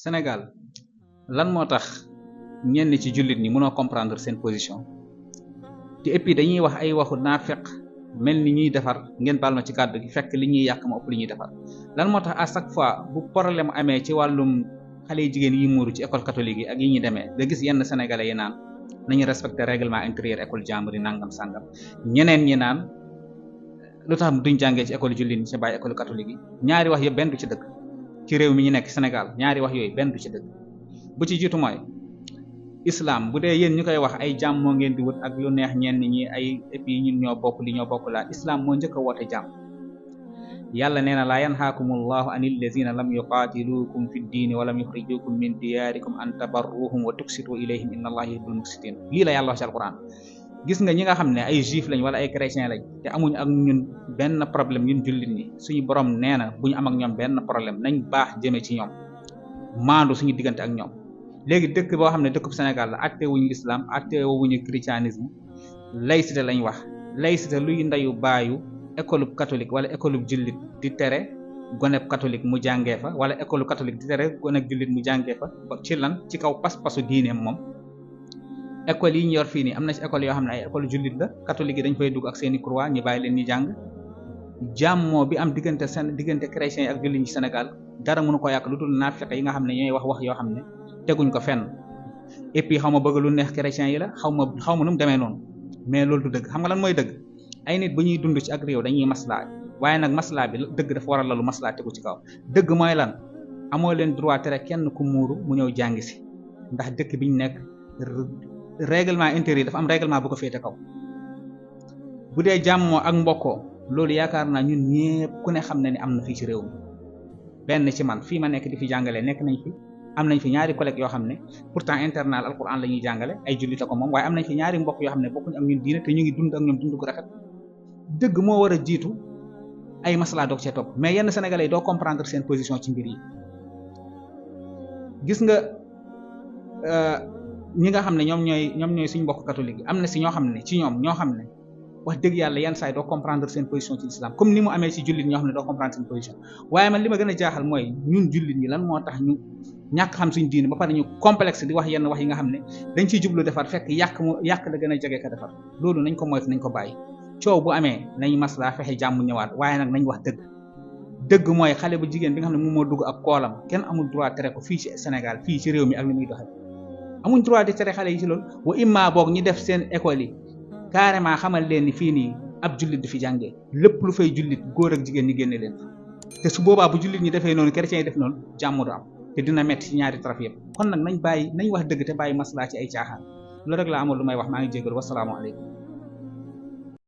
Sénégal lan moo tax ñenn ci jullit ñi mënoo comprendre seen position te et puis dañuy wax ay waxu naafeq mel ni ñuy defar ngeen baal ma ci kàddu gi fekk li ñuy yàq ma ëpp li ñuy defar lan moo tax à chaque fois bu problème amee ci wàllum xale yu jigéen yi muuru ci école catholique yi ak yi ñuy demee da gis yenn sénégalais yi naan nañu respecter règlement intérieur école jàmbur yi nangam sàngam ñeneen ñi naan lu tax duñ jàngee ci école jullit ñi ci bàyyi école catholique yi ñaari wax yëpp benn du ci dëgg ci réew mi ñu nekk Sénégal ñaari wax yooyu benn du ci dëgg bu ci jiitu mooy islam bu dee yéen ñu koy wax ay jàmm moo ngeen di wut ak lu neex ñenn ñi ay et puis ñun ñoo bokk li ñoo bokk laa islam moo njëkk a woote jàmm yàlla nee na laa yanhaakumullahu anil lazina lam yuqaatilukum fi ddiini wa lam yuxrijukum min diyaarikum an tabarruhum wa tuksitu ilayhim inna allaha yuhibbul muqsitin lii la yàlla wax ci alquran gis nga ñi nga xam ne ay juif lañ wala ay chrétien lañ te amuñ ak ñun benn problème ñun jullit ñi suñu borom nee na bu ñu am ak ñoom benn problème nañ baax jëme ci ñoom maandu suñu diggante ak ñoom léegi dëkk boo xam ne dëkkub Sénégal la atte wuñu l'islam atte wuñu christianisme laïcité lañ wax laïcité luy ndeyu baayu école catholique wala école jullit di tere goneb catholique mu jàngee fa wala école catholique di tere goneb jullit mu jàngee fa ci lan ci kaw pas-pasu diineem moom école yi ñu yor fii nii am na ci école yoo xam ne ay école jullit la catholique yi dañ fay dugg ak seeni croix ñu bàyyi leen ñu jàng jàmmoo bi am diggante chrétiens yi ak jullit ñi ci Sénégal dara mënu ko yàq lu dul naafeq yi nga xam ne ñooy wax yoo xam ne teguñ ko fenn et puis xaw ma bëgg lu neex chrétiens yi la xaw ma nu mu demee noonu mais loolu du dëgg xam nga lan mooy dëgg ay nit bu ñuy dund ci ak réew dañuy maslaa waaye nag maslaa bi dëgg dafa war a lalu maslaa tegu ci kaw dëgg mooy lan amoo leen droit tere kenn ku muuru mu ñëw jàngi si ndax dëkk biñ nekk règlement intérieur dafa am règlement bu ko féete kaw bu dee jàmmoo ak mbokkoo loolu yaakaar naa ñun ñépp ku ne xam ne ni am na fii ci réew mi benn ci man fii ma nekk di fi jàngale nekk nañ fi am nañ fi ñaari collègues yoo xam ne pourtant internat alquran la ñuy jàngale ay jullita ko moom waaye am nañ fi ñaari mbokk yoo xam ne bokkuñ ak ñun diine te ñu ngi dund ak ñoom dund ko rafet dëgg moo war a jiitu ay masala doog cee topp mais yenn sénégalais yi doo comprendre seen position ci mbir yi gis nga ñi nga xam ne ñoom ñooy suñu mbokk catholique yi am na si ñoo xam ne ci ñoom ñoo xam ne wax dëgg yàlla yenn saa yi doo comprendre seen position ci l'islam comme ni mu amee ci jullit ñoo xam ne doo comprendre seen position waaye man li ma gën a jaaxal mooy ñun jullit ñi lan moo tax ñu ñàkk xam suñ diine ba pare ñu complexe di wax yenn wax yi nga xam ne dañ ciy jublu defar fekk yàq la gën a jege ka defar loolu nañ ko moytu nañ ko bàyyi coow bu amee nañ maslaa fexe jàmm ñëwaat waaye nag nañ wax dëgg mooy xale bu jigéen bi nga xam ne moom moo dugg ak koolam kenn amul droit tere ko fii ci Sénégal fii ci réew mi ak ni muy doxee amuñ droit di tere xale yi ci loolu wa imma boog ñi def seen école yi carrément xamal leen ni fii nii ab jullit di fi jàngee lépp lu fay jullit góor ak jigéen ñi génne leen te su boobaa bu jullit ñi defee noonu chrétiens yi def noonu jàmm du am te dina metti ci ñaari taraf yëpp kon nag nañ wax dëgg te bàyyi maslaa ci ay caaxaan loolu rek laa amul lu may wax maa ngi jégalu wassalaamu aleykum